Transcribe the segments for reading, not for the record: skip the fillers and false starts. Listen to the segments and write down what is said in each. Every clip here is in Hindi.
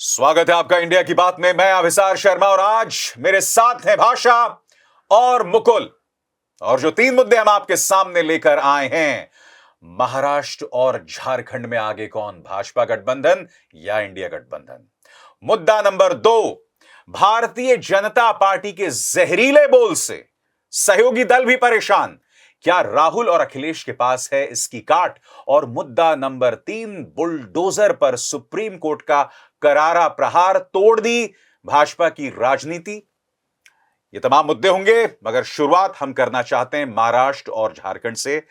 स्वागत है आपका इंडिया की बात में। मैं अभिसार शर्मा और आज मेरे साथ हैं भाषा और मुकुल। और जो तीन मुद्दे हम आपके सामने लेकर आए हैं, महाराष्ट्र और झारखंड में आगे कौन, भाजपा गठबंधन या इंडिया गठबंधन। मुद्दा नंबर 2, भारतीय जनता पार्टी के जहरीले बोल से सहयोगी दल भी परेशान, क्या राहुल और अखिलेश के पास है इसकी काट। और मुद्दा नंबर 3, बुलडोजर पर सुप्रीम कोर्ट का करारा प्रहार, तोड़ दी भाजपा की राजनीति। ये तमाम मुद्दे होंगे, मगर शुरुआत हम करना चाहते हैं महाराष्ट्र और झारखंड से।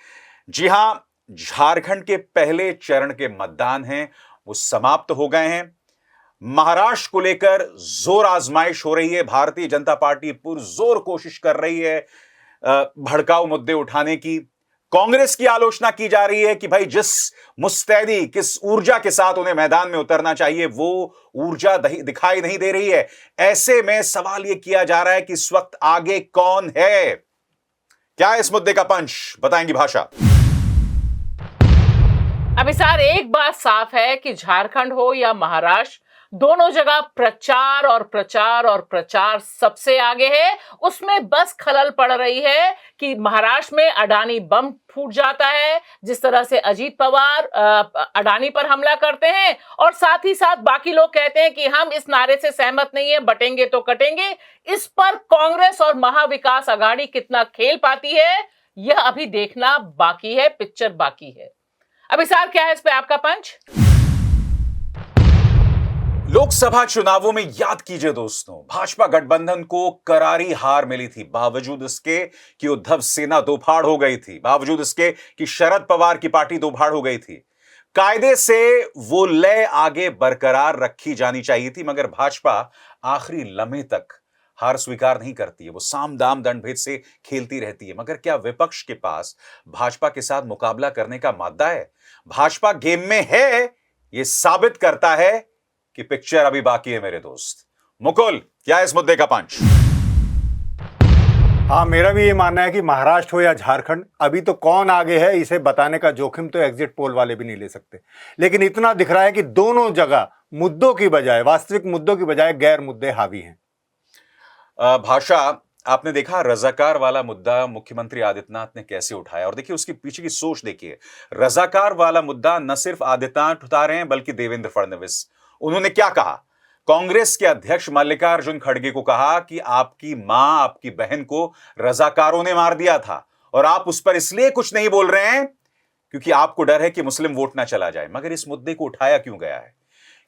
जी हां, झारखंड के पहले चरण के मतदान हैं वो समाप्त हो गए हैं। महाराष्ट्र को लेकर जोर आजमाइश हो रही है। भारतीय जनता पार्टी पुरजोर कोशिश कर रही है भड़काऊ मुद्दे उठाने की। कांग्रेस की आलोचना की जा रही है कि भाई जिस मुस्तैदी, किस ऊर्जा के साथ उन्हें मैदान में उतरना चाहिए वो ऊर्जा दिखाई नहीं दे रही है। ऐसे में सवाल यह किया जा रहा है कि इस वक्त आगे कौन है। क्या है इस मुद्दे का पंच, बताएंगी भाषा। अभिसार, एक बात साफ है कि झारखंड हो या महाराष्ट्र, दोनों जगह प्रचार और प्रचार और प्रचार सबसे आगे है। उसमें बस खलल पड़ रही है कि महाराष्ट्र में अडानी बम फूट जाता है, जिस तरह से अजीत पवार अडानी पर हमला करते हैं, और साथ ही साथ बाकी लोग कहते हैं कि हम इस नारे से सहमत नहीं है, बटेंगे तो कटेंगे। इस पर कांग्रेस और महाविकास आघाड़ी कितना खेल पाती है, यह अभी देखना बाकी है, पिक्चर बाकी है। अभिसार, क्या है इस पे आपका पंच? लोकसभा चुनावों में याद कीजिए दोस्तों, भाजपा गठबंधन को करारी हार मिली थी, बावजूद इसके कि उद्धव सेना दोफाड़ हो गई थी, बावजूद इसके कि शरद पवार की पार्टी दोफाड़ हो गई थी। कायदे से वो लय आगे बरकरार रखी जानी चाहिए थी, मगर भाजपा आखिरी लम्हे तक हार स्वीकार नहीं करती है। वो साम दाम दंड भेद से खेलती रहती है। मगर क्या विपक्ष के पास भाजपा के साथ मुकाबला करने का मादा है? भाजपा गेम में है, यह साबित करता है कि पिक्चर अभी बाकी है मेरे दोस्त। मुकुल, क्या है इस मुद्दे का पंच? हाँ, मेरा भी ये मानना है कि महाराष्ट्र हो या झारखंड, अभी तो कौन आगे है इसे बताने का जोखिम तो एग्जिट पोल वाले भी नहीं ले सकते। लेकिन इतना दिख रहा है कि दोनों जगह मुद्दों की बजाय, वास्तविक मुद्दों की बजाय गैर मुद्दे हावी हैं। भाषा, आपने देखा रजाकार वाला मुद्दा मुख्यमंत्री आदित्यनाथ ने कैसे उठाया, और देखिए उसके पीछे की सोच देखिए। रजाकार वाला मुद्दा न सिर्फ आदित्यनाथ उठा रहे हैं बल्कि देवेंद्र फडणवीस। उन्होंने क्या कहा? कांग्रेस के अध्यक्ष मल्लिकार्जुन खड़गे को कहा कि आपकी मां, आपकी बहन को रजाकारों ने मार दिया था और आप उस पर इसलिए कुछ नहीं बोल रहे हैं क्योंकि आपको डर है कि मुस्लिम वोट ना चला जाए। मगर इस मुद्दे को उठाया क्यों गया है?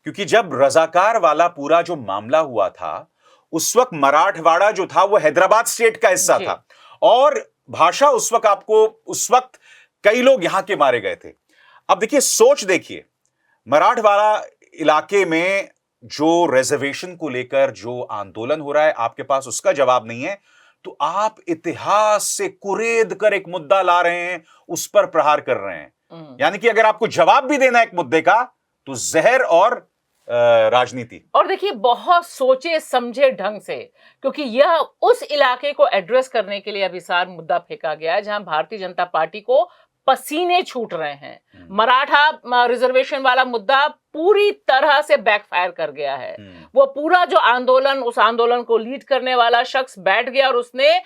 क्योंकि जब रजाकार वाला पूरा जो मामला हुआ था, उस वक्त मराठवाड़ा जो था वो हैदराबाद स्टेट का हिस्सा था, और भाषा उस वक्त कई लोग यहां के मारे गए थे। अब देखिए, सोच देखिए, मराठवाड़ा इलाके में जो रिजर्वेशन को लेकर जो आंदोलन हो रहा है, आपके पास उसका जवाब नहीं है, तो आप इतिहास से कुरेद कर एक मुद्दा ला रहे हैं, उस पर प्रहार कर रहे हैं। यानी कि अगर आपको जवाब भी देना है एक मुद्दे का, तो जहर और राजनीति। और देखिए, बहुत सोचे समझे ढंग से, क्योंकि यह उस इलाके को एड्रेस करने के लिए अभिसार मुद्दा फेंका गया है जहां भारतीय जनता पार्टी को पसीने छूट रहे हैं। मराठा रिजर्वेशन वाला मुद्दा पूरी तरह से बैकफायर कर गया है। वो पूरा जो आंदोलन, उस आंदोलन को लीड करने वाला शख्स बैठ गया और उसने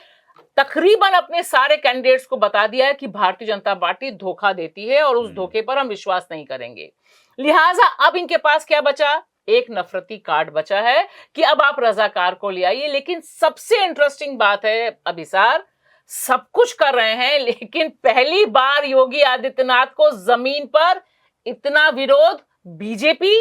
तकरीबन अपने सारे कैंडिडेट्स को बता दिया है कि भारतीय जनता पार्टी धोखा देती है और उस धोखे पर हम विश्वास नहीं करेंगे। लिहाजा अब इनके पास क्या बचा? एक नफरती कार्ड बचा है कि अब आप रजाकार को ले आइए। लेकिन सबसे इंटरेस्टिंग बात है अभिसार, सब कुछ कर रहे हैं, लेकिन पहली बार योगी आदित्यनाथ को जमीन पर इतना विरोध बीजेपी,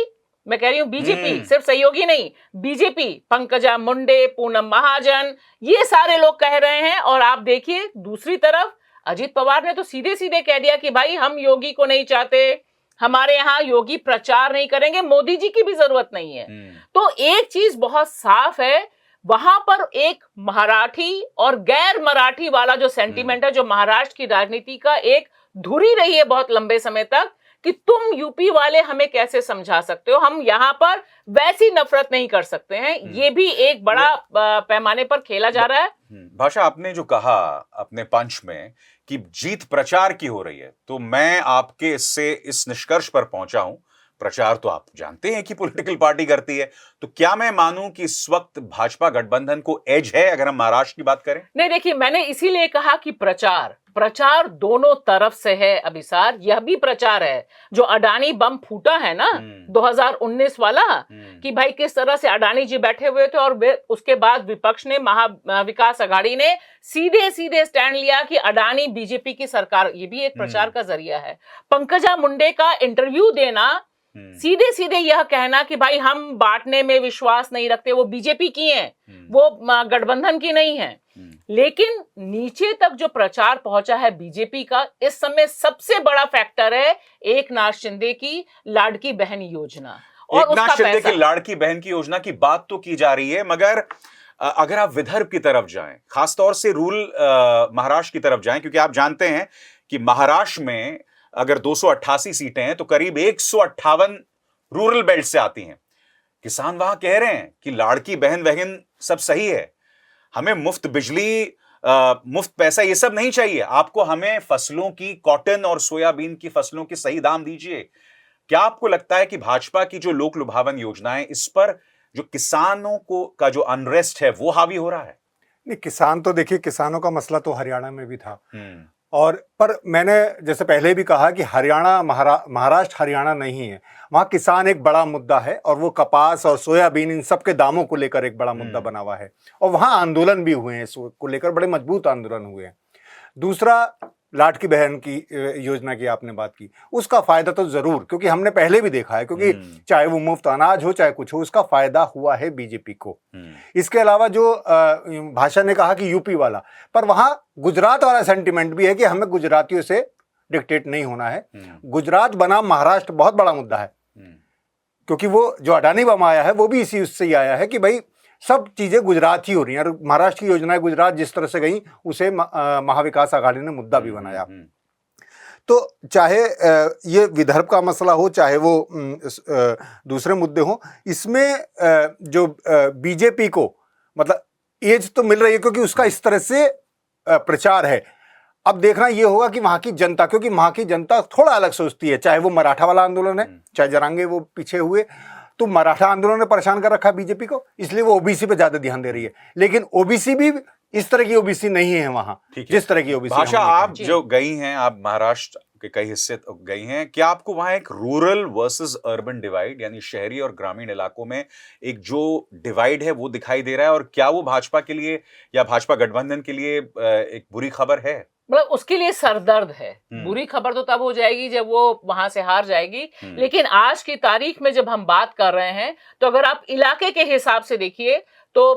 मैं कह रही हूं बीजेपी, सिर्फ सहयोगी नहीं, बीजेपी, पंकजा मुंडे, पूनम महाजन, ये सारे लोग कह रहे हैं। और आप देखिए दूसरी तरफ अजीत पवार ने तो सीधे सीधे कह दिया कि भाई हम योगी को नहीं चाहते, हमारे यहां योगी प्रचार नहीं करेंगे, मोदी जी की भी जरूरत नहीं है। तो एक चीज बहुत साफ है, वहां पर एक मराठी और गैर मराठी वाला जो सेंटीमेंट है, जो महाराष्ट्र की राजनीति का एक धुरी रही है बहुत लंबे समय तक, कि तुम यूपी वाले हमें कैसे समझा सकते हो, हम यहां पर वैसी नफरत नहीं कर सकते हैं। ये भी एक बड़ा पैमाने पर खेला जा रहा है। भाषा, आपने जो कहा अपने पंच में कि जीत प्रचार की हो रही है, तो मैं आपके इससे इस निष्कर्ष पर पहुंचा हूं प्रचार तो आप जानते हैं कि पॉलिटिकल पार्टी करती है, तो क्या मैं मानूं कि इस वक्त भाजपा गठबंधन को एज है अगर हम महाराष्ट्र की बात करें? नहीं, देखिए, मैंने इसीलिए कहा कि प्रचार प्रचार दोनों तरफ से है अभिसार। यह भी प्रचार है जो अडानी बम फूटा है ना 2019 वाला, कि भाई किस तरह से अडानी जी बैठे हुए थे और उसके बाद विपक्ष ने विकास आघाड़ी ने सीधे सीधे स्टैंड लिया कि अडानी बीजेपी की सरकार, ये भी एक प्रचार का जरिया है। पंकजा मुंडे का इंटरव्यू देना, सीधे सीधे यह कहना कि भाई हम बांटने में विश्वास नहीं रखते, वो बीजेपी की हैं, वो गठबंधन की नहीं है। लेकिन नीचे तक जो प्रचार पहुंचा है बीजेपी का, इस समय सबसे बड़ा फैक्टर है एकनाथ शिंदे की लाड़की बहन योजना और उसका एकनाथ शिंदे पैसा। की लाड़की बहन की योजना की बात तो की जा रही है, मगर अगर आप विदर्भ की तरफ जाएं, खासतौर से रूरल महाराष्ट्र की तरफ जाएं, क्योंकि आप जानते हैं कि महाराष्ट्र में अगर 288 सीटें हैं तो करीब 158 रूरल बेल्ट से आती हैं। किसान वहां कह रहे हैं कि लाड़की बहन वहन सब सही है, हमें मुफ्त बिजली, मुफ्त पैसा ये सब नहीं चाहिए, आपको हमें फसलों की, कॉटन और सोयाबीन की फसलों के सही दाम दीजिए। क्या आपको लगता है कि भाजपा की जो लोक लुभावन योजनाएं, इस पर जो किसानों को का जो अनरेस्ट है वो हावी हो रहा है? नहीं, किसान तो देखिए, किसानों का मसला तो हरियाणा में भी था, और पर मैंने जैसे पहले भी कहा कि हरियाणा महाराष्ट्र हरियाणा नहीं है, वहाँ किसान एक बड़ा मुद्दा है और वो कपास और सोयाबीन इन सब के दामों को लेकर एक बड़ा मुद्दा बना हुआ है, और वहाँ आंदोलन भी हुए हैं इसको लेकर, बड़े मजबूत आंदोलन हुए हैं। दूसरा, लाड़की बहन की योजना की आपने बात की, उसका फायदा तो जरूर, क्योंकि हमने पहले भी देखा है, क्योंकि चाहे वो मुफ्त अनाज हो चाहे कुछ हो, उसका फायदा हुआ है बीजेपी को। इसके अलावा जो भाषा ने कहा कि यूपी वाला, पर वहां गुजरात वाला सेंटिमेंट भी है कि हमें गुजरातियों से डिक्टेट नहीं होना है। गुजरात बनाम महाराष्ट्र बहुत बड़ा मुद्दा है, क्योंकि वो जो अडानी बम आया है वो भी इसी उससे ही आया है कि भाई सब चीजें गुजरात ही हो रही हैं, और महाराष्ट्र की योजनाएं गुजरात जिस तरह से गई उसे महाविकास आघाड़ी ने मुद्दा भी बनाया। तो चाहे ये विदर्भ का मसला हो, चाहे वो दूसरे मुद्दे हो, इसमें जो बीजेपी को मतलब एज तो मिल रही है, क्योंकि उसका इस तरह से प्रचार है। अब देखना ये होगा कि वहां की जनता, क्योंकि वहां की जनता थोड़ा अलग सोचती है, चाहे वो मराठा वाला आंदोलन है, चाहे जरांगे वो पीछे हुए, तो मराठा आंदोलन ने परेशान कर रखा बीजेपी को, इसलिए वो ओबीसी पे ज्यादा ध्यान दे रही है। लेकिन ओबीसी भी इस तरह की ओबीसी नहीं है वहां, जिस तरह की ओबीसी। भाषा, आप जो गई हैं, आप महाराष्ट्र के कई हिस्से गई हैं, क्या आपको वहां एक रूरल वर्सेस अर्बन डिवाइड, यानी शहरी और ग्रामीण इलाकों में एक जो डिवाइड है वो दिखाई दे रहा है, और क्या वो भाजपा के लिए या भाजपा गठबंधन के लिए एक बुरी खबर है? मतलब उसके लिए सरदर्द है। बुरी खबर तो तब हो जाएगी जब वो वहां से हार जाएगी, लेकिन आज की तारीख में जब हम बात कर रहे हैं, तो अगर आप इलाके के हिसाब से देखिए तो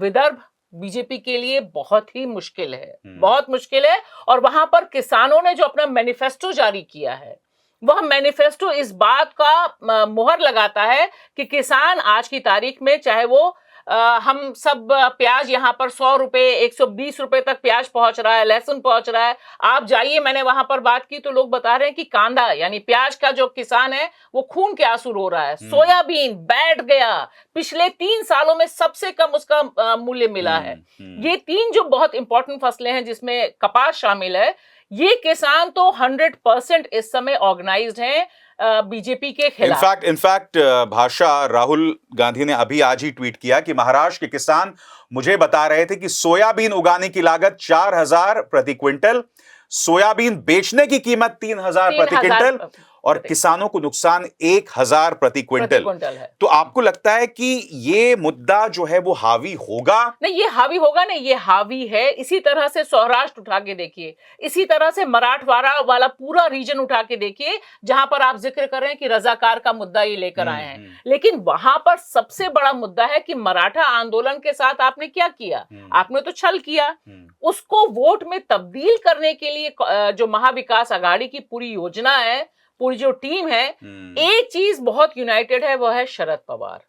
विदर्भ बीजेपी के लिए बहुत ही मुश्किल है, बहुत मुश्किल है। और वहां पर किसानों ने जो अपना मैनिफेस्टो जारी किया है, वह मैनिफेस्टो इस बात का मुहर लगाता है कि किसान आज की तारीख में, चाहे वो हम सब प्याज यहाँ पर 100 रुपए 120 रुपए तक प्याज पहुंच रहा है, लहसुन पहुंच रहा है। आप जाइए, मैंने वहां पर बात की तो लोग बता रहे हैं कि कांदा यानी प्याज का जो किसान है वो खून के आंसू रो रहा है। सोयाबीन बैठ गया, पिछले 3 सालों में सबसे कम उसका मूल्य मिला है। ये 3 जो बहुत इंपॉर्टेंट फसलें हैं जिसमें कपास शामिल है, ये किसान तो 100% इस समय ऑर्गेनाइज्ड हैं बीजेपी के खिलाफ। इनफैक्ट भाषा, राहुल गांधी ने अभी आज ही ट्वीट किया कि महाराष्ट्र के किसान मुझे बता रहे थे कि सोयाबीन उगाने की लागत 4,000 प्रति क्विंटल, सोयाबीन बेचने की कीमत 3,000 प्रति क्विंटल, और किसानों को नुकसान 1,000 प्रति क्विंटल है। तो आपको लगता है कि ये मुद्दा जो है वो हावी होगा? नहीं, ये हावी होगा नहीं, ये हावी है। इसी तरह से सौराष्ट्र उठा के देखिए, इसी तरह से मराठवाड़ा वाला पूरा रीजन उठा के देखिए, जहां पर आप जिक्र कर रहे हैं कि रजाकार का मुद्दा ये लेकर आए हैं। लेकिन वहां पर सबसे बड़ा मुद्दा है कि मराठा आंदोलन के साथ आपने क्या किया? आपने तो छल किया। उसको वोट में तब्दील करने के लिए जो महाविकास आघाड़ी की पूरी योजना है, पूरी जो टीम है, एक चीज बहुत यूनाइटेड है, वो है शरद पवार।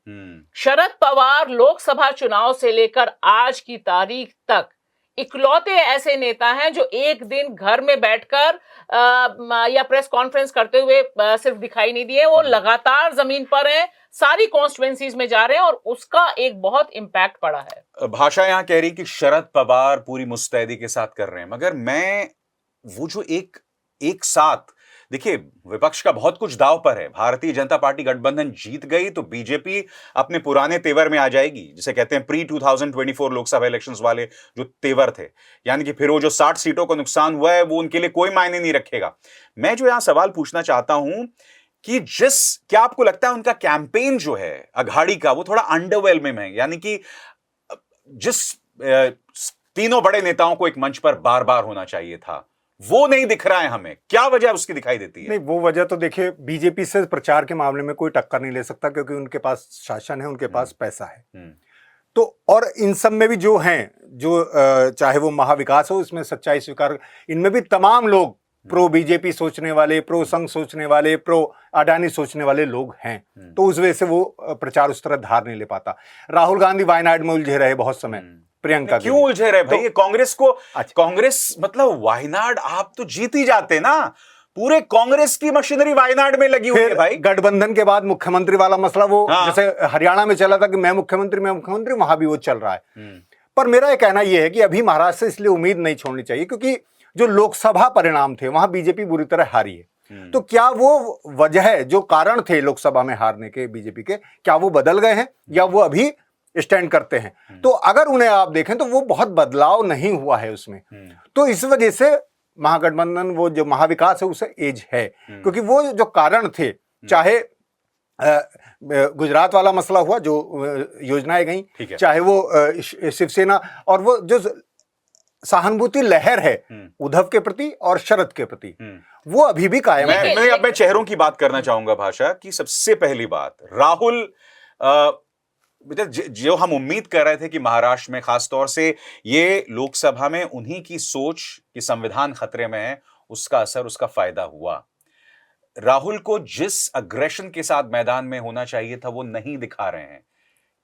शरद पवार लोकसभा चुनाव से लेकर आज की तारीख तक इकलौते ऐसे नेता हैं जो एक दिन घर में बैठकर या प्रेस कॉन्फ्रेंस करते हुए सिर्फ दिखाई नहीं दिए, वो लगातार जमीन पर हैं, सारी कॉन्स्टिट्यूएंसीज में जा रहे हैं, और उसका एक बहुत इंपैक्ट पड़ा है। भाषा यहां कह रही कि शरद पवार पूरी मुस्तैदी के साथ कर रहे हैं, मगर मैं वो जो एक साथ देखिए, विपक्ष का बहुत कुछ दांव पर है। भारतीय जनता पार्टी गठबंधन जीत गई तो बीजेपी अपने पुराने तेवर में आ जाएगी, जिसे कहते हैं प्री 2024 लोकसभा इलेक्शंस वाले जो तेवर थे। यानी कि फिर वो जो 60 सीटों को नुकसान हुआ है वो उनके लिए कोई मायने नहीं रखेगा। मैं जो यहां सवाल पूछना चाहता हूं कि क्या आपको लगता है उनका कैंपेन जो है अघाड़ी का वो थोड़ा अंडरवेलमिंग है? यानी कि जिस तीनों बड़े नेताओं को एक मंच पर बार बार होना चाहिए था, वो नहीं दिख रहा है हमें। क्या वजह उसकी दिखाई देती है? नहीं, वो वजह तो देखिए, बीजेपी से प्रचार के मामले में कोई टक्कर नहीं ले सकता, क्योंकि उनके पास शासन है, उनके पास पैसा है। तो और इन सब में भी जो हैं, जो चाहे वो महाविकास हो, इसमें सच्चाई स्वीकार, इनमें भी तमाम लोग प्रो बीजेपी सोचने वाले, प्रो संघ सोचने वाले, प्रो अडानी सोचने वाले लोग हैं। तो उस वजह से वो प्रचार उस तरह धार नहीं ले पाता। राहुल गांधी वायनाड में उलझे रहे बहुत समय, प्रियंका क्यों उलझे रहे भाई? कांग्रेस को, कांग्रेस मतलब वायनाड आप तो जीत ही जाते ना। पूरे कांग्रेस की मशीनरी वायनाड में लगी हुई है भाई। गठबंधन के बाद मुख्यमंत्री वाला मसला, वो जैसे हरियाणा में चला था कि मैं मुख्यमंत्री, वहां भी वो चल रहा है। पर मेरा यह कहना यह है कि अभी महाराष्ट्र से इसलिए उम्मीद नहीं छोड़नी चाहिए, क्योंकि जो लोकसभा परिणाम थे वहां बीजेपी बुरी तरह हारी है। तो क्या वो वजह, जो कारण थे लोकसभा में हारने के बीजेपी के, क्या वो बदल गए हैं या वो अभी स्टैंड करते हैं? तो अगर उन्हें आप देखें तो वो बहुत बदलाव नहीं हुआ है उसमें। तो इस वजह से महागठबंधन, वो जो महाविकास है, उसे एज है, क्योंकि वो जो कारण थे, चाहे गुजरात वाला मसला हुआ, जो योजनाएं गई, चाहे वो शिवसेना, और वो जो सहानुभूति लहर है उद्धव के प्रति और शरद के प्रति, वो अभी भी कायम है। मैं चेहरों की बात करना चाहूंगा भाषा की। सबसे पहली बात, राहुल, जो हम उम्मीद कर रहे थे कि महाराष्ट्र में खासतौर से ये लोकसभा में उन्हीं की सोच कि संविधान खतरे में है, उसका असर, उसका फायदा हुआ। राहुल को जिस अग्रेशन के साथ मैदान में होना चाहिए था वो नहीं दिखा रहे हैं।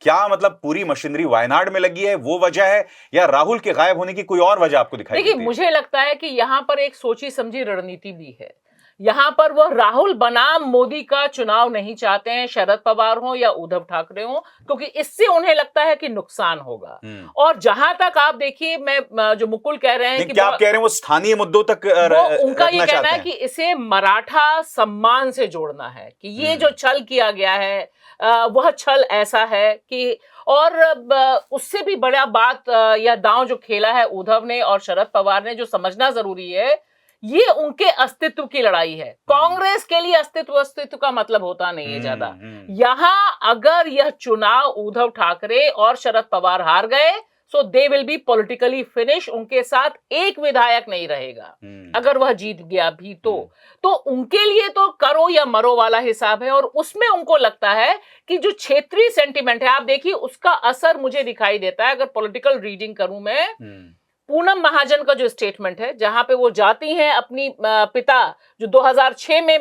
क्या मतलब पूरी मशीनरी वायनाड में लगी है, वो वजह है, या राहुल के गायब होने की कोई और वजह आपको दिखाई देती है? देखिए, मुझे लगता है कि यहाँ पर एक सोची समझी रणनीति भी है। यहाँ पर वह राहुल बनाम मोदी का चुनाव नहीं चाहते हैं, शरद पवार हो या उद्धव ठाकरे हो, क्योंकि इससे उन्हें लगता है कि नुकसान होगा। और जहां तक आप देखिए, मैं जो मुकुल कह रहे हैं कि क्या आप कह रहे हैं वो स्थानीय मुद्दों तक उनका ये कहना है कि इसे मराठा सम्मान से जोड़ना है, कि ये जो छल किया गया है वह छल ऐसा है कि, और उससे भी बड़ा बात या दांव जो खेला है उद्धव ने और शरद पवार ने, जो समझना जरूरी है, ये उनके अस्तित्व की लड़ाई है। कांग्रेस के लिए अस्तित्व का मतलब होता नहीं है ज्यादा। यहां अगर यह चुनाव उद्धव ठाकरे और शरद पवार हार गए, so they will be politically finish. उनके साथ एक विधायक नहीं रहेगा अगर वह जीत गया भी तो उनके लिए तो करो या मरो वाला हिसाब है। और उसमें उनको लगता है कि जो क्षेत्रीय सेंटिमेंट है, आप देखिए उसका असर मुझे दिखाई देता है। अगर पॉलिटिकल रीडिंग करूं मैं, पूनम महाजन का जो स्टेटमेंट है, जहां पे वो जाती हैं अपनी पिता, जो 2006 में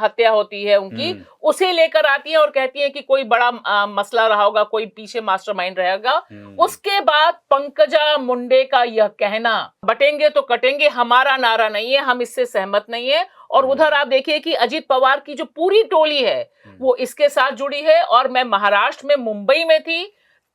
हत्या होती है उनकी, उसे लेकर आती हैं और कहती हैं कि कोई बड़ा मसला रहा होगा, कोई पीछे मास्टरमाइंड रहेगा। उसके बाद पंकजा मुंडे का यह कहना, बटेंगे तो कटेंगे, हमारा नारा नहीं है, हम इससे सहमत नहीं है। और उधर आप देखिए कि अजित पवार की जो पूरी टोली है वो इसके साथ जुड़ी है। और मैं महाराष्ट्र में, मुंबई में थी,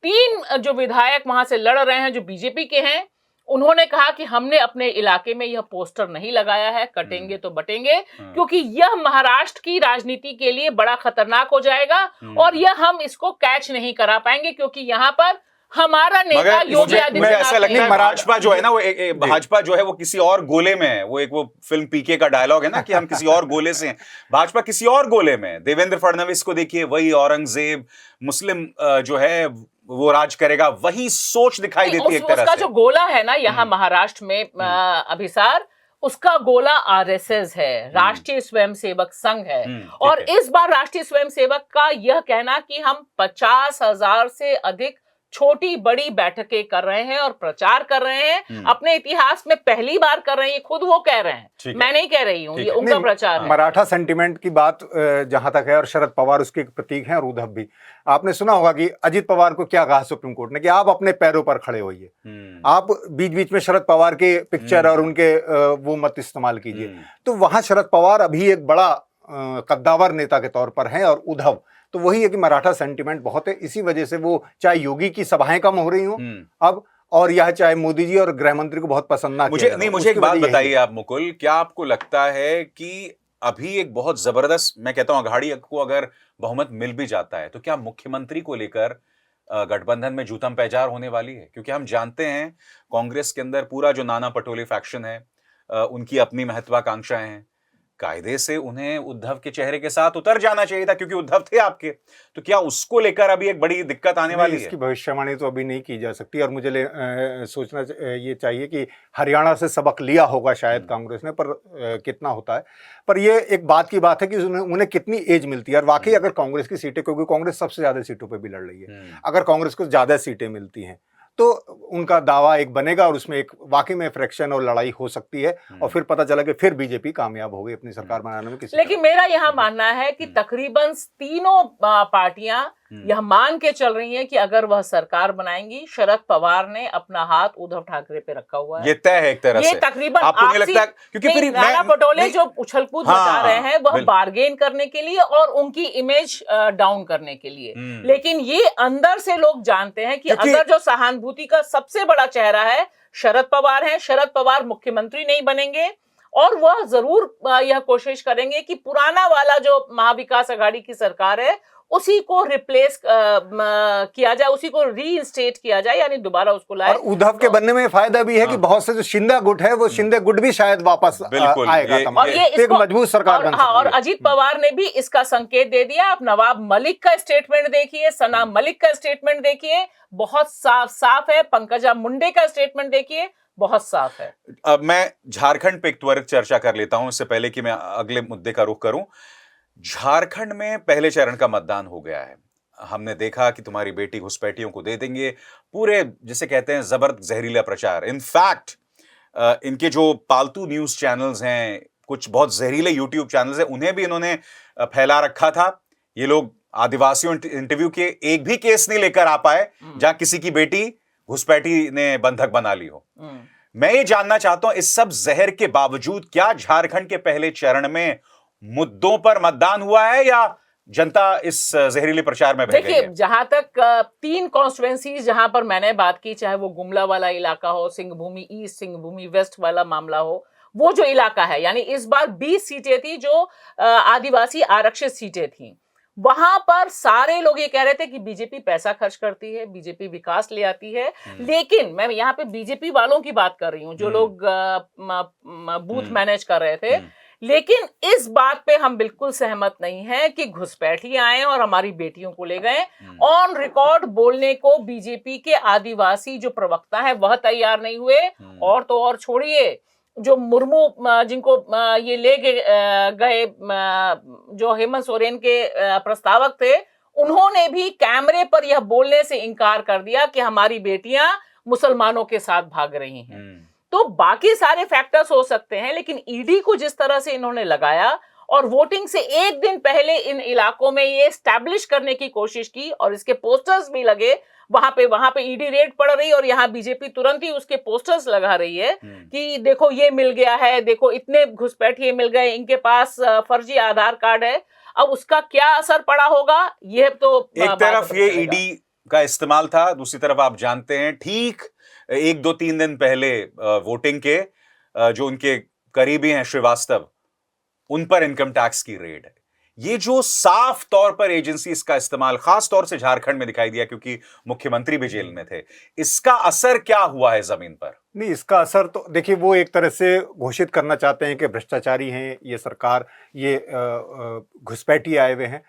3 जो विधायक वहां से लड़ रहे हैं जो बीजेपी के हैं, उन्होंने कहा कि हमने अपने इलाके में यह पोस्टर नहीं लगाया है, कटेंगे तो बटेंगे, क्योंकि यह महाराष्ट्र की राजनीति के लिए बड़ा खतरनाक हो जाएगा और यह हम इसको कैच नहीं करा पाएंगे, क्योंकि यहाँ पर हमारा नेता योगी आदित्यनाथ, ऐसा लगता है भाजपा जो है ना, वो भाजपा जो है वो किसी और गोले में है। वो फिल्म पीके का डायलॉग है ना कि हम किसी और गोले से हैं, भाजपा किसी और गोले में है। देवेंद्र फडणवीस को देखिए, वही औरंगजेब मुस्लिम जो है वो राज करेगा, वही सोच दिखाई देती है एक तरह से। उसका जो गोला है ना यहाँ महाराष्ट्र में अभिसार, उसका गोला आरएसएस है, राष्ट्रीय स्वयंसेवक संघ है। और इस बार राष्ट्रीय स्वयंसेवक का यह कहना कि हम 50,000 से अधिक छोटी बड़ी बैठकें कर रहे हैं और प्रचार कर रहे हैं, अपने इतिहास में पहली बार कर रहे हैं, ये खुद वो कह रहे हैं, मैं नहीं कह रही हूँ, ये उनका प्रचार है। मराठा सेंटिमेंट की बात जहां तक है, और शरद पवार उसके एक प्रतीक हैं, और उद्धव भी। आपने सुना होगा कि अजित पवार को क्या कहा सुप्रीम कोर्ट ने, कि आप अपने पैरों पर खड़े होइए, आप बीच बीच में शरद पवार के पिक्चर और उनके वो मत इस्तेमाल कीजिए। तो वहां शरद पवार अभी एक बड़ा कद्दावर नेता के तौर पर हैं, और उद्धव तो वही है कि मराठा सेंटिमेंट बहुत है। इसी वजह से वो, चाहे योगी की सभाएं कम हो रही हो अब, और यह चाहे मोदी जी और गृह मंत्री को बहुत पसंद ना मुझे एक बात बताइए आप मुकुल, क्या आपको लगता है कि अभी एक बहुत जबरदस्त, मैं कहता हूं, अघाड़ी को अगर बहुमत मिल भी जाता है तो क्या मुख्यमंत्री को लेकर गठबंधन में जूतम पैजार होने वाली है? क्योंकि हम जानते हैं कांग्रेस के अंदर पूरा जो नाना पटोले फैक्शन है, उनकी अपनी महत्वाकांक्षाएं हैं। कायदे से उन्हें उद्धव के चेहरे के साथ उतर जाना चाहिए था, क्योंकि उद्धव थे आपके। तो क्या उसको लेकर अभी एक बड़ी दिक्कत आने वाली है? इसकी भविष्यवाणी तो अभी नहीं की जा सकती, और मुझे सोचना ये चाहिए कि हरियाणा से सबक लिया होगा शायद कांग्रेस ने, पर कितना होता है। पर ये एक बात की बात है कि उन्हें कितनी एज मिलती है। और वाकई अगर कांग्रेस की सीटें, क्योंकि कांग्रेस सबसे ज्यादा सीटों पर भी लड़ रही है, अगर कांग्रेस को ज्यादा सीटें मिलती हैं तो उनका दावा एक बनेगा और उसमें एक वाकई में फ्रैक्शन और लड़ाई हो सकती है, और फिर पता चला कि फिर बीजेपी कामयाब हो गई अपनी सरकार बनाने में। लेकिन मेरा यहाँ मानना है कि तकरीबन तीनों पार्टियां यह मान के चल रही हैं कि अगर वह सरकार बनाएंगी, शरद पवार ने अपना हाथ उद्धव ठाकरे पे रखा हुआ है। ये तय है एक तरह ये से। तकरीबन आपको नहीं लगता? क्योंकि फिर नाना पटोले जो उछल कूद मचा रहे हैं वह बार्गेन करने के लिए और उनकी इमेज डाउन करने के लिए, लेकिन ये अंदर से लोग जानते हैं कि अगर जो सहानुभूति का सबसे बड़ा चेहरा है शरद पवार है, शरद पवार मुख्यमंत्री नहीं बनेंगे और वह जरूर यह कोशिश करेंगे कि पुराना वाला जो महाविकास अघाड़ी की सरकार है उसी को रिप्लेस किया जाए, उसी को रीइंस्टेट किया जाए, यानी दोबारा उसको लाए। और उद्धव के बनने में फायदा भी है कि बहुत से जो शिंदे गुट है वो शिंदे गुट भी शायद वापस आएगा, और ये एक मजबूत सरकार बन सकती है। और अजीत पवार ने भी इसका संकेत दे दिया। आप नवाब मलिक का स्टेटमेंट देखिए, सना मलिक का स्टेटमेंट देखिए, बहुत साफ है। पंकजा मुंडे का स्टेटमेंट देखिए, बहुत साफ है। अब मैं झारखंड पे एक त्वरित चर्चा कर लेता हूं, इससे पहले कि मैं अगले मुद्दे का रुख करूं। झारखंड में पहले चरण का मतदान हो गया है। हमने देखा कि तुम्हारी बेटी घुसपैठियों को दे देंगे, पूरे जिसे कहते हैं जबरदस्त जहरीला प्रचार। इनफैक्ट इनके जो पालतू न्यूज चैनल्स हैं, कुछ बहुत जहरीले यूट्यूब चैनल्स हैं, उन्हें भी इन्होंने फैला रखा था। ये लोग आदिवासियों इंटरव्यू के एक भी केस नहीं लेकर आ पाए जहां किसी की बेटी घुसपैठी ने बंधक बना ली हो। मैं ये जानना चाहता हूं, इस सब जहर के बावजूद क्या झारखंड के पहले चरण में मुद्दों पर मतदान हुआ है या जनता इस जहरीले प्रचार में बह गई है? देखिए, जहां तक 3 कॉन्स्टिट्यूएंसीज जहां पर मैंने बात की, चाहे वो गुमला वाला इलाका हो, सिंहभूमि ईस्ट, सिंहभूमि वेस्ट वाला मामला हो, वो जो इलाका है, यानी इस बार 20 सीटें थी जो आदिवासी आरक्षित सीटें थी। वहां पर सारे लोग ये कह रहे थे कि बीजेपी पैसा खर्च करती है, बीजेपी विकास ले आती है। लेकिन मैं यहाँ पे बीजेपी वालों की बात कर रही हूँ, जो लोग बूथ मैनेज कर रहे थे। लेकिन इस बात पे हम बिल्कुल सहमत नहीं हैं कि घुसपैठी आए और हमारी बेटियों को ले गए। ऑन रिकॉर्ड बोलने को बीजेपी के आदिवासी जो प्रवक्ता है वह तैयार नहीं हुए। और तो और छोड़िए, जो मुर्मू जिनको ये ले गए, जो हेमंत सोरेन के प्रस्तावक थे, उन्होंने भी कैमरे पर यह बोलने से इनकार कर दिया कि हमारी बेटियां मुसलमानों के साथ भाग रही हैं। तो बाकी सारे फैक्टर्स हो सकते हैं, लेकिन ईडी को जिस तरह से इन्होंने लगाया और वोटिंग से एक दिन पहले इन इलाकों में ये एस्टैब्लिश करने की कोशिश की और इसके पोस्टर्स भी लगे, वहां पे ईडी रेड पड़ रही और यहाँ बीजेपी तुरंत ही उसके पोस्टर्स लगा रही है कि देखो ये मिल गया है, देखो इतने घुसपैठिए मिल गए, इनके पास फर्जी आधार कार्ड है। अब उसका क्या असर पड़ा होगा, यह तो एक तरफ ये ईडी का इस्तेमाल था, दूसरी तरफ आप जानते हैं ठीक 1-2-3 दिन पहले वोटिंग के जो उनके करीबी हैं श्रीवास्तव, उन पर इनकम टैक्स की रेड है। ये जो साफ तौर पर एजेंसी इसका इस्तेमाल खास तौर से झारखंड में दिखाई दिया, क्योंकि मुख्यमंत्री भी जेल में थे, इसका असर क्या हुआ है जमीन पर? नहीं, इसका असर तो देखिए, वो एक तरह से घोषित करना चाहते हैं कि भ्रष्टाचारी हैं ये सरकार, ये घुसपैठी आए हुए हैं।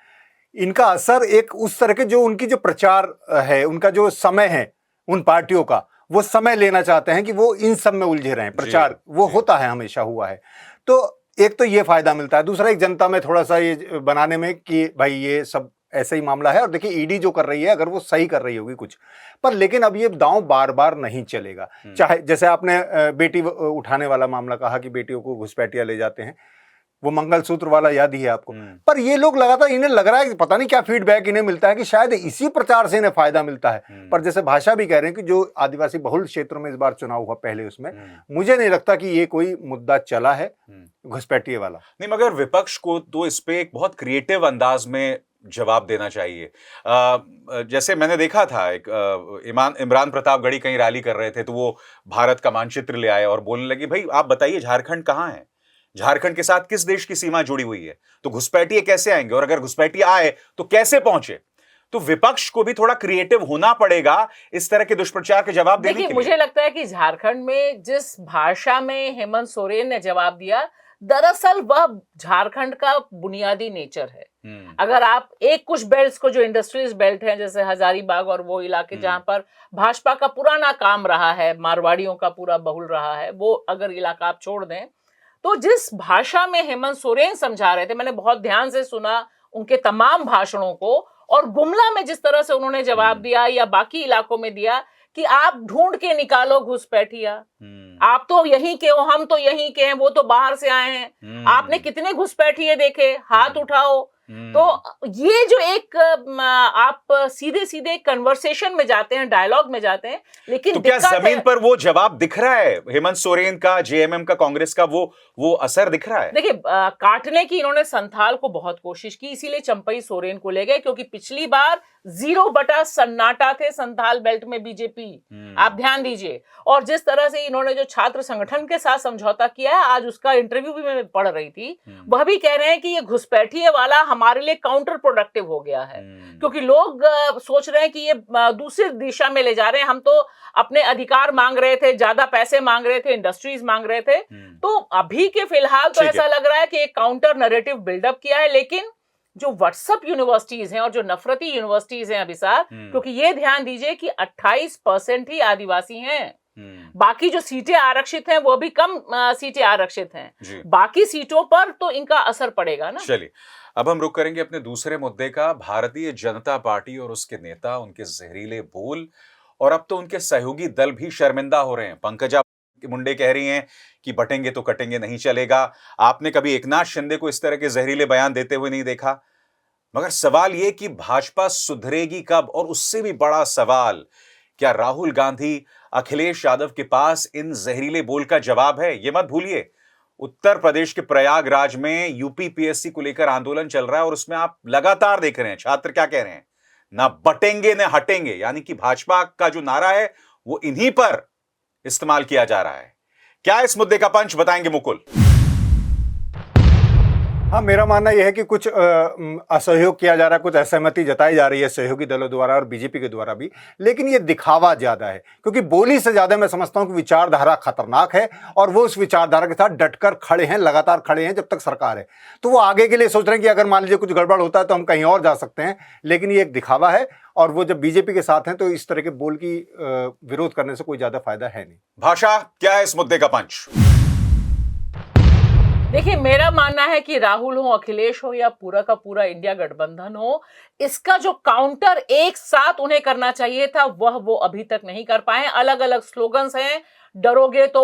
इनका असर एक उस तरह के जो उनकी जो प्रचार है, उनका जो समय है उन पार्टियों का, वो समय लेना चाहते हैं कि वो इन सब में उलझे रहें। प्रचार वो होता है, हमेशा हुआ है। तो एक तो ये फायदा मिलता है, दूसरा एक जनता में थोड़ा सा ये बनाने में कि भाई ये सब ऐसा ही मामला है। और देखिए ईडी जो कर रही है, अगर वो सही कर रही होगी कुछ पर, लेकिन अब ये दांव बार बार नहीं चलेगा। चाहे जैसे आपने बेटी उठाने वाला मामला कहा कि बेटियों को घुसपैठिया ले जाते हैं, वो मंगलसूत्र वाला याद ही है आपको। पर ये लोग लगातार, इन्हें लग रहा है कि पता नहीं क्या फीडबैक इन्हें मिलता है कि शायद इसी प्रचार से इन्हें फायदा मिलता है। पर जैसे भाषा भी कह रहे हैं कि जो आदिवासी बहुल क्षेत्रों में इस बार चुनाव हुआ पहले, उसमें मुझे नहीं लगता कि ये कोई मुद्दा चला है घुसपैठिए वाला। नहीं, मगर विपक्ष को तो इस पे एक बहुत क्रिएटिव अंदाज में जवाब देना चाहिए। जैसे मैंने देखा था, एक इमरान प्रतापगढ़ी कहीं रैली कर रहे थे, तो वो भारत का मानचित्र ले आए और बोलने लगे, भाई आप बताइए झारखंड कहाँ है? झारखंड के साथ किस देश की सीमा जुड़ी हुई है? तो घुसपैठिए कैसे आएंगे, और अगर घुसपैठिए आए तो कैसे पहुंचे? तो विपक्ष को भी थोड़ा क्रिएटिव होना पड़ेगा इस तरह के दुष्प्रचार के जवाब देने के लिए। मुझे लगता है कि झारखंड में जिस भाषा में हेमंत सोरेन ने जवाब दिया, दरअसल वह झारखंड का बुनियादी नेचर है। अगर आप एक कुछ बेल्ट्स को, जो इंडस्ट्रीज बेल्ट हैं जैसे हजारीबाग और वो इलाके जहां पर भाजपा का पुराना काम रहा है, मारवाड़ियों का पूरा बहुल रहा है, वो अगर इलाका आप छोड़ दें, तो जिस भाषा में हेमंत सोरेन समझा रहे थे, मैंने बहुत ध्यान से सुना उनके तमाम भाषणों को, और गुमला में जिस तरह से उन्होंने जवाब दिया या बाकी इलाकों में दिया कि आप ढूंढ के निकालो घुसपैठिया, आप तो यहीं के हो, हम तो यहीं के हैं, वो तो बाहर से आए हैं, आपने कितने घुसपैठिए देखे, हाथ उठाओ। तो ये जो एक आप सीधे सीधे कन्वर्सेशन में जाते हैं, डायलॉग में जाते हैं, लेकिन तो क्या जमीन पर वो जवाब दिख रहा है हेमंत सोरेन का, जेएमएम का, कांग्रेस का, वो असर दिख रहा है? देखिए, काटने की इन्होंने संथाल को बहुत कोशिश की, इसीलिए चंपई सोरेन को ले गए, क्योंकि पिछली बार 0 सन्नाटा थे संथाल बेल्ट में बीजेपी। आप ध्यान दीजिए, और जिस तरह से इन्होंने जो छात्र संगठन के साथ समझौता किया है, आज उसका इंटरव्यू भी मैं पढ़ रही थी, वह भी कह रहे हैं कि ये घुसपैठिए वाला हमारे लिए काउंटर प्रोडक्टिव हो गया है, क्योंकि लोग सोच रहे हैं कि ये दूसरी दिशा में ले जा रहे हैं। हम तो अपने अधिकार मांग रहे थे, ज्यादा पैसे मांग रहे थे, इंडस्ट्रीज मांग रहे थे, तो अभी के फिलहाल तो ऐसा लग रहा है कि एक काउंटर नैरेटिव बिल्डअप किया है। लेकिन जो व्हाट्सएप यूनिवर्सिटीज हैं और जो नफरती यूनिवर्सिटीज हैं अभिसार, क्योंकि ये ध्यान दीजिए कि 28% ही आदिवासी हैं, बाकी जो सीटें आरक्षित हैं वो भी कम सीटें आरक्षित हैं, बाकी सीटों पर तो इनका असर पड़ेगा ना। चलिए, अब हम रुक करेंगे अपने दूसरे मुद्दे का, भारतीय जनता पार्टी और उसके नेता, उनके जहरीले बोल, और अब तो उनके सहयोगी दल भी शर्मिंदा हो रहे हैं। पंकजा मुंडे कह रही हैं कि बटेंगे तो कटेंगे, नहीं चलेगा। आपने कभी एकनाथ शिंदे को इस तरह के जहरीले बयान देते हुए नहीं देखा। मगर सवाल यह कि भाजपा सुधरेगी कब, और उससे भी बड़ा सवाल, क्या राहुल गांधी, अखिलेश यादव के पास इन जहरीले बोल का जवाब है? यह मत भूलिए, उत्तर प्रदेश के प्रयागराज में यूपीपीएससी को लेकर आंदोलन चल रहा है, और उसमें आप लगातार देख रहे हैं छात्र क्या कह रहे हैं, ना बटेंगे ना हटेंगे। यानी कि भाजपा का जो नारा है वो इन्हीं पर इस्तेमाल किया जा रहा है। क्या इस मुद्दे का पंच बताएंगे मुकुल? हाँ, मेरा मानना यह है कि कुछ असहयोग किया जा रहा है, कुछ असहमति जताई जा रही है सहयोगी दलों द्वारा और बीजेपी के द्वारा भी, लेकिन ये दिखावा ज्यादा है, क्योंकि बोली से ज्यादा मैं समझता हूं कि विचारधारा खतरनाक है, और वो उस विचारधारा के साथ डटकर खड़े हैं, लगातार खड़े हैं जब तक सरकार है। तो वो आगे के लिए सोच रहे हैं कि अगर मान लीजिए कुछ गड़बड़ होता है तो हम कहीं और जा सकते हैं, लेकिन ये एक दिखावा है, और वो जब बीजेपी के साथ हैं तो इस तरह के बोल की विरोध करने से कोई ज्यादा फायदा है नहीं। भाषा, क्या है इस मुद्दे का पंच? देखिए, मेरा मानना है कि राहुल हो, अखिलेश हो, या पूरा का पूरा इंडिया गठबंधन हो, इसका जो काउंटर एक साथ उन्हें करना चाहिए था वो अभी तक नहीं कर पाए। अलग अलग स्लोगन्स हैं, डरोगे तो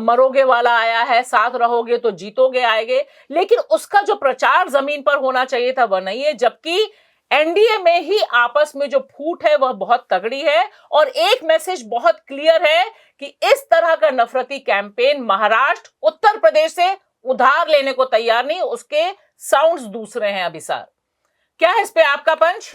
मरोगे वाला आया है, साथ रहोगे तो जीतोगे आएगे, लेकिन उसका जो प्रचार जमीन पर होना चाहिए था वह नहीं है। जबकि एनडीए में ही आपस में जो फूट है वह बहुत तगड़ी है, और एक मैसेज बहुत क्लियर है कि इस तरह का नफरती कैंपेन महाराष्ट्र, उत्तर प्रदेश से उधार लेने को तैयार नहीं, उसके साउंड्स दूसरे हैं। अभिसार, क्या है इस पे आपका पंच?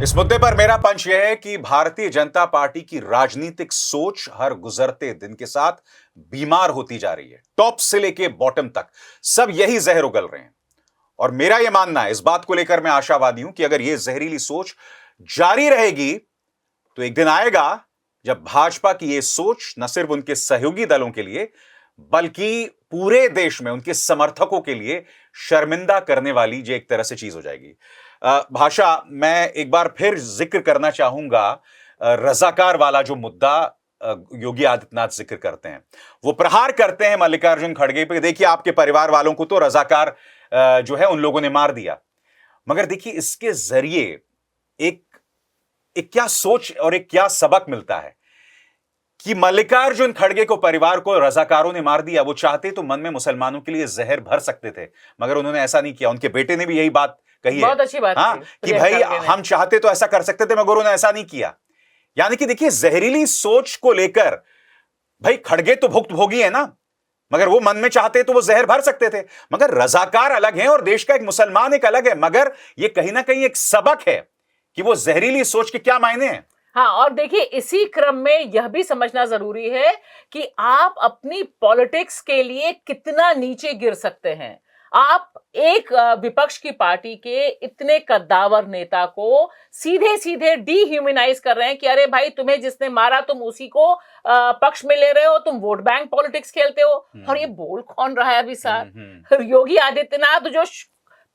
इस मुद्दे पर मेरा पंच यह है कि भारतीय जनता पार्टी की राजनीतिक सोच हर गुजरते दिन के साथ बीमार होती जा रही है। टॉप से लेके बॉटम तक सब यही जहर उगल रहे हैं, और मेरा यह मानना है, इस बात को लेकर मैं आशावादी हूं कि अगर यह जहरीली सोच जारी रहेगी तो एक दिन आएगा जब भाजपा की यह सोच न सिर्फ उनके सहयोगी दलों के लिए बल्कि पूरे देश में उनके समर्थकों के लिए शर्मिंदा करने वाली जो एक तरह से चीज हो जाएगी। भाषा, मैं एक बार फिर जिक्र करना चाहूंगा रजाकार वाला जो मुद्दा योगी आदित्यनाथ जिक्र करते हैं, वो प्रहार करते हैं मल्लिकार्जुन खड़गे पे। देखिए, आपके परिवार वालों को तो रजाकार जो है उन लोगों ने मार दिया, मगर देखिए इसके जरिए एक क्या सोच और एक क्या सबक मिलता है कि मल्लिकार्जुन खड़गे को, परिवार को रजाकारों ने मार दिया। वो चाहते तो मन में मुसलमानों के लिए जहर भर सकते थे, मगर उन्होंने ऐसा नहीं किया। उनके बेटे ने भी यही बात कही है, बहुत अच्छी बात हाँ, कि भाई हम चाहते तो ऐसा कर सकते थे, मगर उन्होंने ऐसा नहीं किया। यानी कि देखिए, जहरीली सोच को लेकर भाई खड़गे तो भुक्तभोगी है ना, मगर वो मन में चाहते तो वो जहर भर सकते थे। मगर रजाकार अलग है और देश का एक मुसलमान एक अलग है। मगर ये कहीं ना कहीं एक सबक है कि वो जहरीली सोच के क्या मायने हैं। हाँ, और देखिए इसी क्रम में यह भी समझना जरूरी है कि आप अपनी पॉलिटिक्स के लिए कितना नीचे गिर सकते हैं। आप एक विपक्ष की पार्टी के इतने कद्दावर नेता को सीधे सीधे डिह्यूमनाइज कर रहे हैं कि अरे भाई तुम्हें जिसने मारा तुम उसी को पक्ष में ले रहे हो, तुम वोट बैंक पॉलिटिक्स खेलते हो। और ये बोल कौन रहा है अभी सर? योगी आदित्यनाथ जो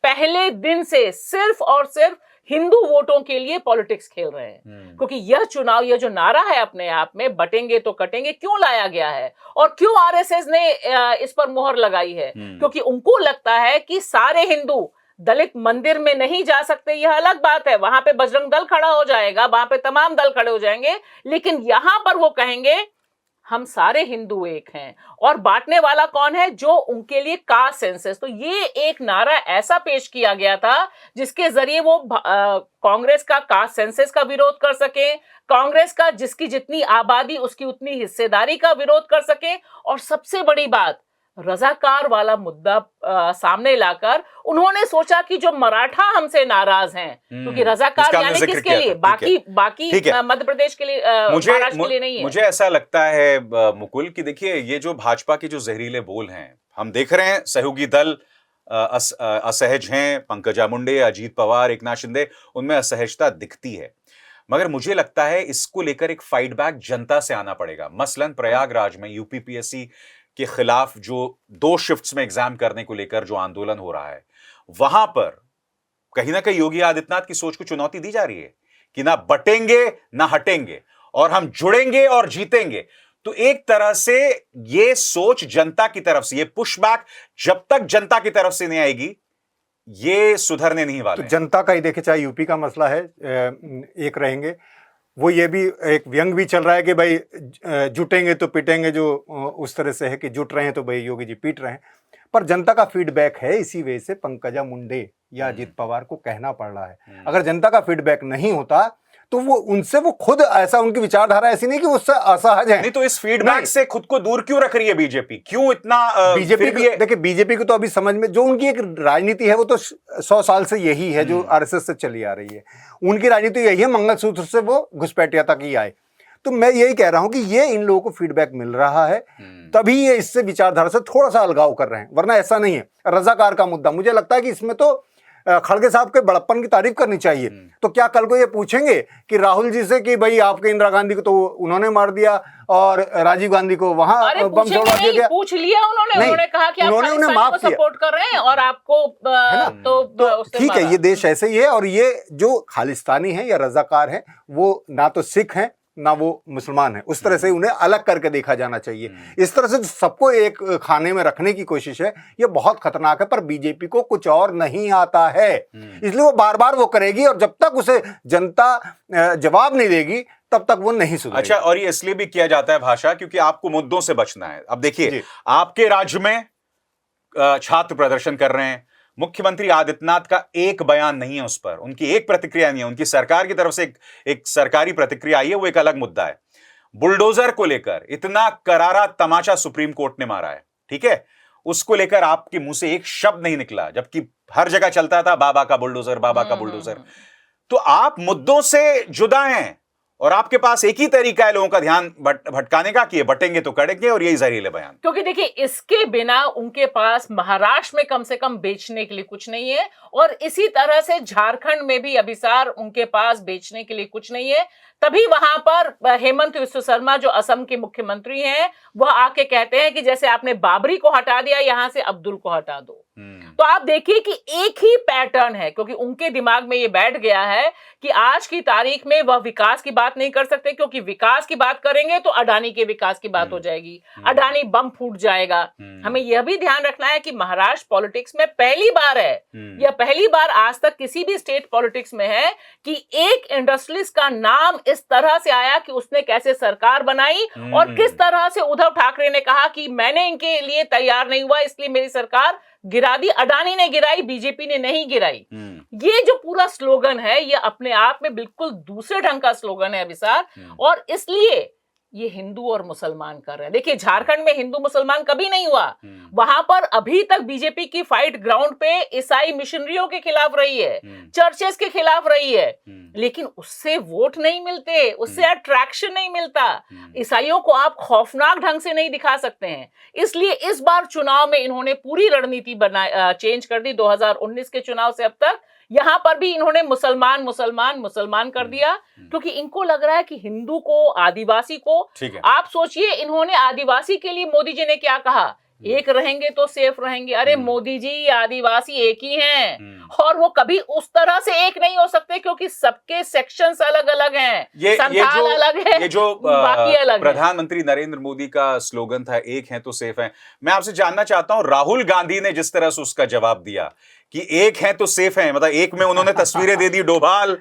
पहले दिन से सिर्फ और सिर्फ हिंदू वोटों के लिए पॉलिटिक्स खेल रहे हैं, क्योंकि यह चुनाव, यह जो नारा है अपने आप में बटेंगे तो कटेंगे, क्यों लाया गया है और क्यों आरएसएस ने इस पर मुहर लगाई है? क्योंकि उनको लगता है कि सारे हिंदू दलित मंदिर में नहीं जा सकते। यह अलग बात है, वहां पे बजरंग दल खड़ा हो जाएगा, वहां पे तमाम दल खड़े हो जाएंगे, लेकिन यहां पर वो कहेंगे हम सारे हिंदू एक हैं। और बांटने वाला कौन है? जो उनके लिए कास्ट सेंसस। तो ये एक नारा ऐसा पेश किया गया था जिसके जरिए वो कांग्रेस का कास्ट सेंसस का विरोध कर सके, कांग्रेस का जिसकी जितनी आबादी उसकी उतनी हिस्सेदारी का विरोध कर सके, और सबसे बड़ी बात रजाकार वाला मुद्दा सामने लाकर उन्होंने सोचा कि जो मराठा हमसे नाराज हैं, क्योंकि रजाकार यानी किसके लिए? बाकी मध्य प्रदेश के लिए, महाराष्ट्र के लिए नहीं है। मुझे ऐसा लगता है मुकुल कि देखिए ये जो भाजपा के जो जहरीले बोल हैं, हम देख रहे हैं सहयोगी दल असहज हैं, पंकजा मुंडे, अजीत पवार, एकनाथ शिंदे, उनमें असहजता दिखती है, मगर मुझे लगता है इसको लेकर एक फाइट बैक जनता से आना पड़ेगा। मसलन प्रयागराज में यूपीपीएससी के खिलाफ जो 2 शिफ्ट्स में एग्जाम करने को लेकर जो आंदोलन हो रहा है, वहां पर कहीं ना कहीं योगी आदित्यनाथ की सोच को चुनौती दी जा रही है कि ना बटेंगे ना हटेंगे और हम जुड़ेंगे और जीतेंगे। तो एक तरह से ये सोच जनता की तरफ से, ये पुशबैक जब तक जनता की तरफ से नहीं आएगी, ये सुधरने नहीं वाले। तो जनता का ही देखे, चाहे यूपी का मसला है, एक रहेंगे वो, ये भी एक व्यंग भी चल रहा है कि भाई जुटेंगे तो पिटेंगे, जो उस तरह से है कि जुट रहे हैं तो भाई योगी जी पीट रहे हैं। पर जनता का फीडबैक है, इसी वजह से पंकजा मुंडे या अजीत पवार को कहना पड़ रहा है। अगर जनता का फीडबैक नहीं होता तो वो उनसे, वो खुद ऐसा, उनकी विचारधारा ऐसी नहीं कि उससे असहज है। नहीं तो इस फीडबैक से खुद को दूर क्यों रख रही है बीजेपी? क्यों इतना बीजेपी? देखिए बीजेपी को तो अभी समझ में, जो उनकी एक राजनीति है वो तो 100 साल से यही है, जो आरएसएस से चली आ रही है। उनकी राजनीति यही है, मंगलसूत्र से वो घुसपैठिया तक ही आए। तो मैं यही कह रहा हूं कि ये इन लोगों को फीडबैक मिल रहा है, तभी ये इससे विचारधारा से थोड़ा सा अलगाव कर रहे हैं, वरना ऐसा नहीं है। रजाकार का मुद्दा, मुझे लगता है कि इसमें तो खड़गे साहब के बड़प्पन की तारीफ करनी चाहिए। तो क्या कल को ये पूछेंगे कि राहुल जी से कि भाई आपके इंदिरा गांधी को तो उन्होंने मार दिया और राजीव गांधी को वहां बम छोड़वा दिया गया? पूछ लिया उन्होंने कहा कि उन्होंने उन्हें माफ किया, सपोर्ट कर रहे हैं और आपको तो ठीक है, ये देश ऐसे ही है। और ये जो खालिस्तानी है या रजाकार है, वो ना तो सिख हैं ना वो मुसलमान है, उस तरह से उन्हें अलग करके देखा जाना चाहिए। इस तरह से सबको एक खाने में रखने की कोशिश है, ये बहुत खतरनाक है। पर बीजेपी को कुछ और नहीं आता है, इसलिए वो बार बार वो करेगी, और जब तक उसे जनता जवाब नहीं देगी तब तक वो नहीं सुधरेगी। अच्छा, और ये इसलिए भी किया जाता है भाषा, क्योंकि आपको मुद्दों से बचना है। अब देखिए आपके राज्य में छात्र प्रदर्शन कर रहे हैं, मुख्यमंत्री आदित्यनाथ का एक बयान नहीं है उस पर, उनकी एक प्रतिक्रिया नहीं है, उनकी सरकार की तरफ से एक सरकारी प्रतिक्रिया आई है, वो एक अलग मुद्दा है। बुलडोजर को लेकर इतना करारा तमाचा सुप्रीम कोर्ट ने मारा है, ठीक है, उसको लेकर आपके मुंह से एक शब्द नहीं निकला, जबकि हर जगह चलता था बाबा का बुलडोजर, बाबा का बुलडोजर। तो आप मुद्दों से जुदा हैं और आपके पास एक ही तरीका है लोगों का ध्यान भटकाने का कि बटेंगे तो कटेंगे, और यही जहरीले बयान। क्योंकि देखिए इसके बिना उनके पास महाराष्ट्र में कम से कम बेचने के लिए कुछ नहीं है, और इसी तरह से झारखंड में भी अभिसार उनके पास बेचने के लिए कुछ नहीं है। तभी वहां पर हेमंत विश्व शर्मा जो असम के मुख्यमंत्री हैं, वह आके कहते हैं कि जैसे आपने बाबरी को हटा दिया, यहां से अब्दुल को हटा दो। तो आप देखिए कि एक ही पैटर्न है, क्योंकि उनके दिमाग में ये बैठ गया है कि आज की तारीख में वह विकास की बात नहीं कर सकते, क्योंकि विकास की बात करेंगे तो अडानी के विकास की बात हो जाएगी, अडानी बम फूट जाएगा। हमें यह भी ध्यान रखना है कि महाराष्ट्र पॉलिटिक्स में पहली बार है, यह पहली बार आज तक किसी भी स्टेट पॉलिटिक्स में है कि एक इंडस्ट्रियलिस्ट का नाम इस तरह से आया कि उसने कैसे सरकार बनाई और किस तरह से उद्धव ठाकरे ने कहा कि मैंने इनके लिए तैयार नहीं हुआ इसलिए मेरी सरकार गिरा दी। अडानी ने गिराई, बीजेपी ने नहीं गिराई। ये जो पूरा स्लोगन है, ये अपने आप में बिल्कुल दूसरे ढंग का स्लोगन है अभिसार, और इसलिए ये हिंदू और मुसलमान कर रहे हैं। देखिए, झारखंड में हिंदू मुसलमान कभी नहीं हुआ। वहां पर अभी तक बीजेपी की फाइट ग्राउंड पे ईसाई मिशनरियों के खिलाफ रही है, चर्चेस के खिलाफ रही है, लेकिन उससे वोट नहीं मिलते, उससे अट्रैक्शन नहीं मिलता। ईसाइयों को आप खौफनाक ढंग से नहीं दिखा सकते हैं। इसलिए इस बार चुनाव में इन्होंने पूरी रणनीति चेंज कर दी। 2019 के चुनाव से अब तक यहां पर भी इन्होंने मुसलमान मुसलमान मुसलमान कर दिया, क्योंकि इनको लग रहा है कि हिंदू को, आदिवासी को, आप सोचिए, इन्होंने आदिवासी के लिए मोदी जी ने क्या कहा, एक रहेंगे तो सेफ रहेंगे। अरे मोदी जी, आदिवासी एक ही हैं और वो कभी उस तरह से एक नहीं हो सकते, क्योंकि सबके सेक्शंस अलग अलग हैं, संथाल अलग है, ये जो बाकी अलग प्रधानमंत्री नरेंद्र मोदी का स्लोगन था, एक हैं तो सेफ हैं, मैं आपसे जानना चाहता हूं, राहुल गांधी ने जिस तरह से उसका जवाब दिया कि एक हैं तो सेफ हैं, मतलब एक में उन्होंने तस्वीरें दे दी, डोभाल,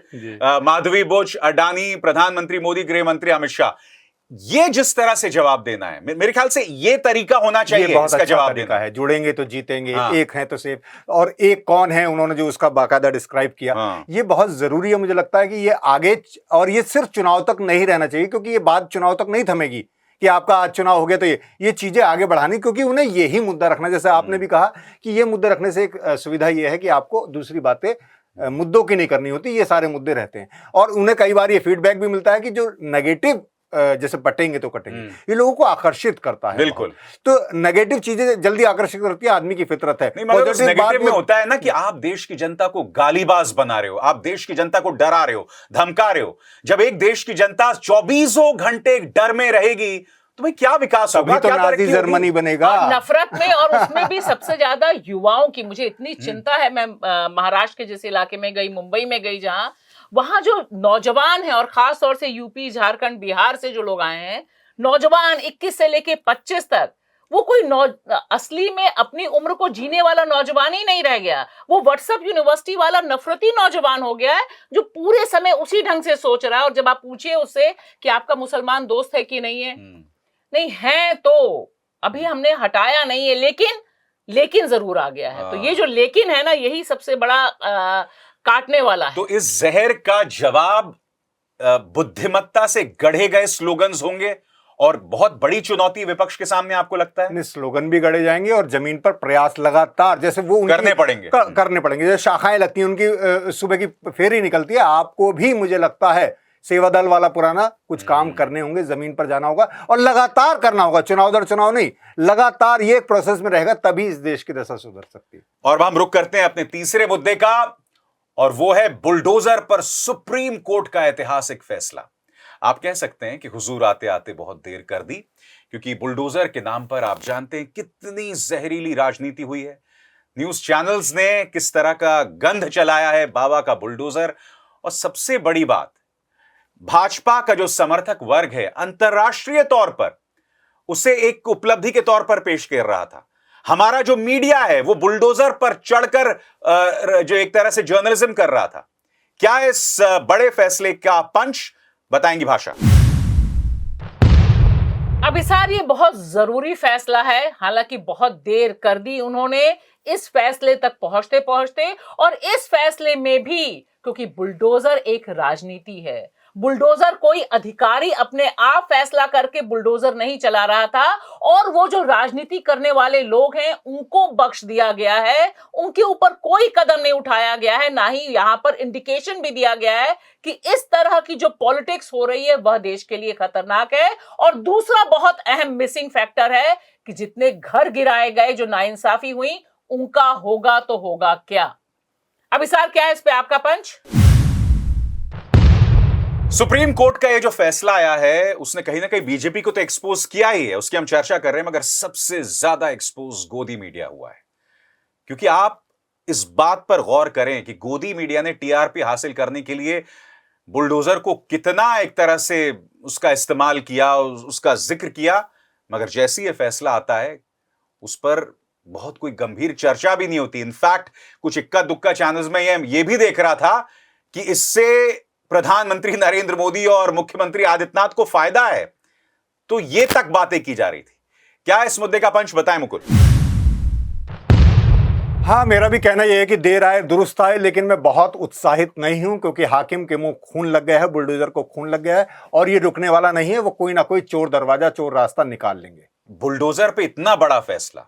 माधवी बुश, अडानी, प्रधानमंत्री मोदी, गृह मंत्री अमित शाह। ये जिस तरह से जवाब देना है, मेरे ख्याल से ये तरीका होना चाहिए, बहुत इसका अच्छा जवाब तरीका देना है। जुड़ेंगे तो जीतेंगे, एक है तो सेफ, और एक कौन है, उन्होंने जो उसका बाकायदा डिस्क्राइब किया, ये बहुत जरूरी है। मुझे लगता है कि ये आगे, और ये सिर्फ चुनाव तक नहीं रहना चाहिए, क्योंकि ये बात चुनाव तक नहीं थमेगी कि आपका आज चुनाव हो गया तो ये चीजें आगे बढ़ानी, क्योंकि उन्हें यही मुद्दा रखना। जैसे आपने भी कहा कि ये मुद्दे रखने से एक सुविधा ये है कि आपको दूसरी बातें मुद्दों की नहीं करनी होती, ये सारे मुद्दे रहते हैं। और उन्हें कई बार ये फीडबैक भी मिलता है कि जो नेगेटिव जैसे बटेंगे तो कटेंगे, ये लोगों को आकर्षित करता है। बिल्कुल। तो नेगेटिव चीजें जल्दी आकर्षित करती है, आदमी की फितरत है। मगर उस नेगेटिव में होता है ना कि आप देश की जनता को गालीबाज बना रहे हो, आप देश की जनता को डरा रहे हो, धमका रहे हो। जब एक देश की जनता 24 घंटे डर में रहेगी तो भाई क्या विकास होगा, तो नाज़ी जर्मनी बनेगा। नफरत में, और उसमें भी सबसे ज्यादा युवाओं की मुझे इतनी चिंता है। मैं महाराष्ट्र के जिस इलाके में गई, मुंबई में गई, जहां वहां जो नौजवान है, और खास तौर से यूपी, झारखंड, बिहार से जो लोग आए हैं, नौजवान 21 से लेके 25 तक, वो कोई असली में अपनी उम्र को जीने वाला नौजवान ही नहीं रह गया। वो व्हाट्सएप यूनिवर्सिटी वाला नफरती नौजवान हो गया है, जो पूरे समय उसी ढंग से सोच रहा है। और जब आप पूछिए उससे कि आपका मुसलमान दोस्त है कि नहीं है, नहीं है, तो अभी हमने हटाया नहीं है, लेकिन जरूर आ गया है। तो ये जो लेकिन है ना, यही सबसे बड़ा काटने वाला है। तो इस जहर का जवाब बुद्धिमत्ता से गढ़े गए स्लोगन्स होंगे, और बहुत बड़ी चुनौती विपक्ष के सामने आपको लगता है? स्लोगन भी गढ़े जाएंगे और जमीन पर प्रयास लगातार, जैसे वो करने पड़ेंगे, करने पड़ेंगे। जैसे शाखाएं लगती हैं उनकी, सुबह की फेरी निकलती है, आपको भी मुझे लगता है सेवा दल वाला पुराना कुछ काम करने होंगे, जमीन पर जाना होगा और लगातार करना होगा, चुनाव दर चुनाव नहीं, लगातार ये एक प्रोसेस में रहेगा, तभी इस देश की दशा सुधर सकती है। और हम रुक करते हैं अपने तीसरे मुद्दे का, और वो है बुलडोजर पर सुप्रीम कोर्ट का ऐतिहासिक फैसला। आप कह सकते हैं कि हुजूर आते आते बहुत देर कर दी, क्योंकि बुलडोजर के नाम पर आप जानते हैं कितनी जहरीली राजनीति हुई है। न्यूज चैनल्स ने किस तरह का गंध चलाया है बाबा का बुलडोजर, और सबसे बड़ी बात, भाजपा का जो समर्थक वर्ग है अंतर्राष्ट्रीय तौर पर उसे एक उपलब्धि के तौर पर पेश कर रहा था। हमारा जो मीडिया है वो बुलडोजर पर चढ़कर जो एक तरह से जर्नलिज्म कर रहा था। क्या इस बड़े फैसले का पंच बताएंगी भाषा? अभिसार, ये बहुत जरूरी फैसला है, हालांकि बहुत देर कर दी उन्होंने इस फैसले तक पहुंचते पहुंचते। और इस फैसले में भी, क्योंकि बुलडोजर एक राजनीति है, बुलडोजर कोई अधिकारी अपने आप फैसला करके बुलडोजर नहीं चला रहा था, और वो जो राजनीति करने वाले लोग हैं उनको बख्श दिया गया है, उनके ऊपर कोई कदम नहीं उठाया गया है, ना ही यहां पर इंडिकेशन भी दिया गया है कि इस तरह की जो पॉलिटिक्स हो रही है वह देश के लिए खतरनाक है। और दूसरा बहुत अहम मिसिंग फैक्टर है कि जितने घर गिराए गए, जो नाइंसाफी हुई, उनका होगा तो होगा क्या? अभिसार, क्या है इस पे आपका पंच? सुप्रीम कोर्ट का ये जो फैसला आया है उसने कहीं ना कहीं बीजेपी को तो एक्सपोज किया ही है, उसकी हम चर्चा कर रहे हैं, मगर सबसे ज्यादा एक्सपोज गोदी मीडिया हुआ है। क्योंकि आप इस बात पर गौर करें कि गोदी मीडिया ने टीआरपी हासिल करने के लिए बुलडोजर को कितना एक तरह से उसका इस्तेमाल किया, उसका जिक्र किया, मगर जैसे ये फैसला आता है उस पर बहुत कोई गंभीर चर्चा भी नहीं होती। इनफैक्ट कुछ इक्का दुक्का चैनल्स में ये भी देख रहा था कि इससे प्रधानमंत्री नरेंद्र मोदी और मुख्यमंत्री आदित्यनाथ को फायदा है, तो ये तक बातें की जा रही थी। क्या इस मुद्दे का पंच बताएं मुकुल? हाँ, मेरा भी कहना यह है कि देर आए दुरुस्त आए, लेकिन मैं बहुत उत्साहित नहीं हूं क्योंकि हाकिम के मुंह खून लग गया है, बुलडोजर को खून लग गया है और ये रुकने वाला नहीं है। वो कोई ना कोई चोर दरवाजा, चोर रास्ता निकाल लेंगे। बुलडोजर पे इतना बड़ा फैसला,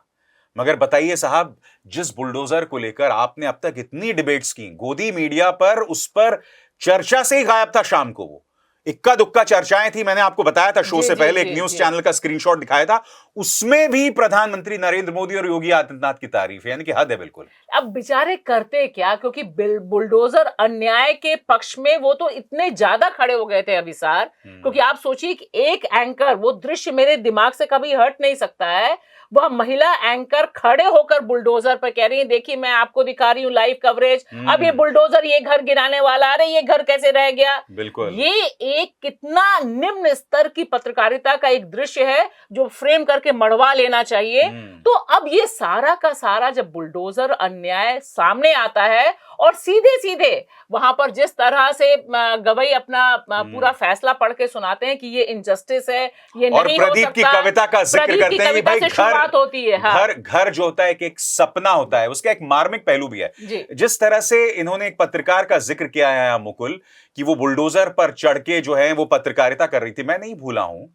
मगर बताइए साहब, जिस बुलडोजर को लेकर आपने अब तक इतनी डिबेट्स की, गोदी मीडिया पर उस पर चर्चा से ही गायब था शाम को। वो इक्का दुक्का चर्चाएं थी, मैंने आपको बताया था शो से पहले, एक न्यूज चैनल का स्क्रीनशॉट दिखाया था, उसमें भी प्रधानमंत्री नरेंद्र मोदी और योगी आदित्यनाथ की तारीफ है, यानी कि हद है बिल्कुल। अब बेचारे करते क्या, क्योंकि बुलडोजर अन्याय के पक्ष में वो तो इतने ज्यादा खड़े हो गए थे अभिसार, क्योंकि आप सोचिए कि एक एंकर, वो दृश्य मेरे दिमाग से कभी हट नहीं सकता है, वह महिला एंकर खड़े होकर बुलडोजर पर कह रही है, देखिए मैं आपको दिखा रही हूँ लाइव कवरेज, अब ये बुलडोजर ये घर गिराने वाला, अरे ये घर कैसे रह गया। बिल्कुल, ये एक कितना निम्न स्तर की पत्रकारिता का एक दृश्य है जो फ्रेम करके मढ़वा लेना चाहिए। तो अब ये सारा का सारा जब बुलडोजर अन्याय सामने आता है और सीधे सीधे वहां पर जिस तरह से गवई अपना पूरा फैसला पढ़ के सुनाते हैं कि ये इनजस्टिस है, ये और नहीं हो प्रदीप की सकता। कविता का जिक्र प्रदीप की करते हैं कि कविता भाई से शुरुआत होती है। हाँ। घर जो होता है एक सपना होता है, उसका एक मार्मिक पहलू भी है। जी। जिस तरह से इन्होंने एक पत्रकार का जिक्र किया है मुकुल, कि वो बुलडोजर पर चढ़ के जो है वो पत्रकारिता कर रही थी, मैं नहीं भूला हूं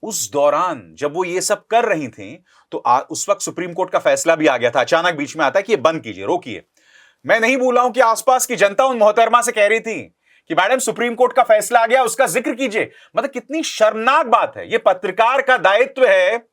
उस दौरान जब वो ये सब कर रही थी, तो उस वक्त सुप्रीम कोर्ट का फैसला भी आ गया था, अचानक बीच में आता है कि ये बंद कीजिए, रोकिए। मैं नहीं भूला हूं कि आसपास की जनता उन मोहतरमा से कह रही थी कि मैडम सुप्रीम कोर्ट का फैसला आ गया, उसका जिक्र कीजिए। मतलब कितनी शर्मनाक बात है। ये पत्रकार का दायित्व है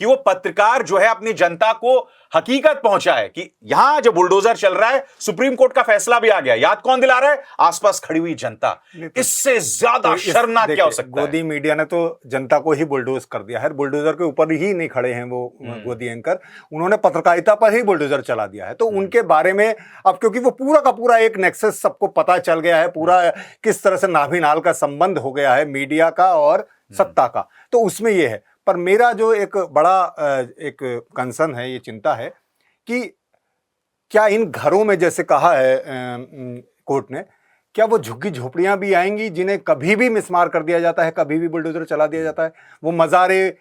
कि वो पत्रकार जो है अपनी जनता को हकीकत पहुंचाए कि यहां जो बुलडोजर चल रहा है, सुप्रीम कोर्ट का फैसला भी आ गया। याद कौन दिला रहा है? आसपास खड़ी हुई जनता। इससे ज्यादा शर्मनाक क्या हो सकता है? गोदी मीडिया ने तो जनता को ही बुलडोज कर दिया है, बुलडोजर के ऊपर ही नहीं खड़े हैं वो गोदी एंकर, उन्होंने पत्रकारिता पर ही बुलडोजर चला दिया है। तो उनके बारे में अब क्योंकि वो पूरा का पूरा एक नेक्सस सबको पता चल गया है, पूरा किस तरह से नाभिनाल का संबंध हो गया है मीडिया का और सत्ता का, तो उसमें ये है। पर मेरा जो एक बड़ा एक कंसर्न है, ये चिंता है कि क्या इन घरों में, जैसे कहा है कोर्ट ने, क्या वो झुग्गी झोपड़ियां भी आएंगी जिन्हें कभी भी मिसमार कर दिया जाता है, कभी भी बुलडोजर चला दिया जाता है, वो मज़ारे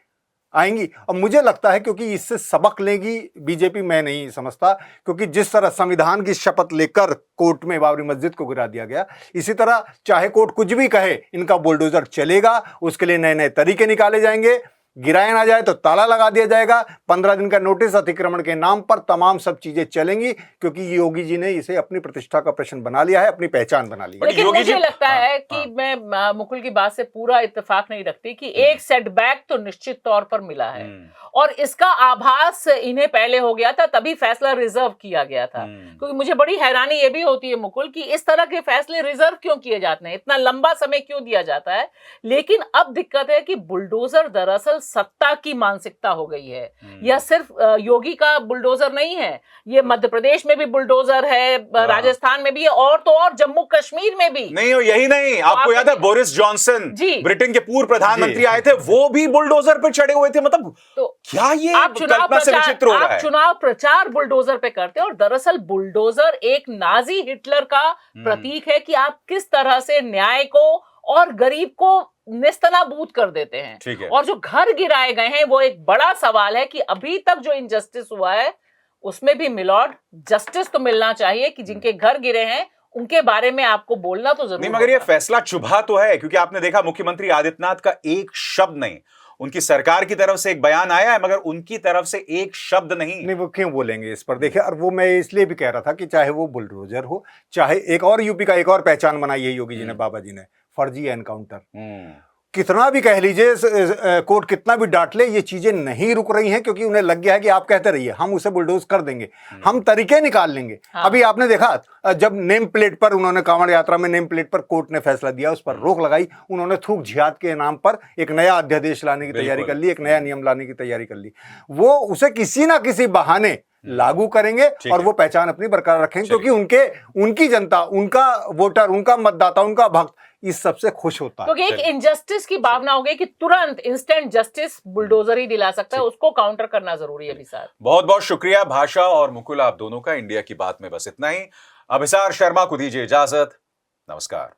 आएंगी? और मुझे लगता है क्योंकि इससे सबक लेगी बीजेपी, मैं नहीं समझता, क्योंकि जिस तरह संविधान की शपथ लेकर कोर्ट में बाबरी मस्जिद को गिरा दिया गया, इसी तरह चाहे कोर्ट कुछ भी कहे, इनका बुलडोजर चलेगा। उसके लिए नए नए तरीके निकाले जाएंगे, गिराया ना जाए तो ताला लगा दिया जाएगा, 15 दिन का नोटिस अतिक्रमण के नाम पर, तमाम सब चीजें चलेंगी, क्योंकि योगी जी ने इसे अपनी प्रतिष्ठा का प्रश्न बना लिया है, अपनी पहचान बना ली है। लेकिन मुझे लगता है कि मैं मुकुल की बात से पूरा इत्तेफाक नहीं रखती कि एक सेटबैक तो निश्चित तौर पर मिला है और इसका आभास इन्हें पहले हो गया था, तभी फैसला रिजर्व किया गया था। क्योंकि मुझे बड़ी हैरानी ये भी होती है मुकुल कि इस तरह के फैसले रिजर्व क्यों किए जाते हैं, इतना लंबा समय क्यों दिया जाता है। लेकिन अब दिक्कत है कि बुलडोजर दरअसल सत्ता की मानसिकता हो गई है। यह सिर्फ योगी का बुलडोजर नहीं है, ये मध्य प्रदेश में भी बुलडोजर है, राजस्थान में भी है, और तो और जम्मू कश्मीर में भी नहीं। यही नहीं, आपको याद है बोरिस जॉनसन, ब्रिटेन के पूर्व प्रधानमंत्री आए थे, वो भी बुलडोजर पर चढ़े हुए थे। मतलब तो क्या ये कल्पना से विचित्र हो रहा है? चुनाव प्रचार बुलडोजर पे करते हैं और दरअसल बुलडोजर एक नाजी हिटलर का प्रतीक है कि आप किस तरह से न्याय को और गरीब को नेस्तनाबूद कर देते हैं। और जो घर गिराए गए हैं वो एक बड़ा सवाल है कि अभी तक जो इनजस्टिस हुआ है उसमें भी मिलॉर्ड जस्टिस तो मिलना चाहिए कि जिनके घर गिरे हैं उनके बारे में आपको बोलना तो जरूर नहीं। मगर ये फैसला चुभा तो है, क्योंकि आपने देखा मुख्यमंत्री आदित्यनाथ का एक शब्द नहीं, उनकी सरकार की तरफ से एक बयान आया है मगर उनकी तरफ से एक शब्द नहीं। वो क्यों बोलेंगे इस पर? देखिए, और वो मैं इसलिए भी कह रहा था कि चाहे वो बुलडोजर हो, चाहे एक और यूपी का एक और पहचान बनाई है योगी जी ने, बाबा जी ने, फर्जी एनकाउंटर। कितना भी कह लीजिए, कोर्ट कितना भी डांट ले, ये चीजें नहीं रुक रही हैं, क्योंकि उन्हें लग गया है कि आप कहते रहिए, हम उसे बुलडोज कर देंगे, हम तरीके निकाल लेंगे। हाँ। अभी आपने देखा जब नेम प्लेट पर उन्होंने कांवड़ यात्रा में नेम प्लेट पर कोर्ट ने फैसला दिया, उस पर रोक लगाई, उन्होंने थूक जिहाद के नाम पर एक नया अध्यादेश लाने की तैयारी कर ली, एक नया नियम लाने की तैयारी कर ली। वो उसे किसी ना किसी बहाने लागू करेंगे और वो पहचान अपनी बरकरार रखेंगे, क्योंकि उनकी जनता, उनका वोटर, उनका मतदाता, उनका भक्त इस सबसे खुश होता है। क्योंकि एक इनजस्टिस की भावना हो गई कि तुरंत इंस्टेंट जस्टिस बुलडोजर ही दिला सकता है, उसको काउंटर करना जरूरी है। अभिसार, बहुत बहुत शुक्रिया। भाषा और मुकुल, आप दोनों का इंडिया की बात में बस इतना ही। अभिसार शर्मा को दीजिए इजाजत। नमस्कार।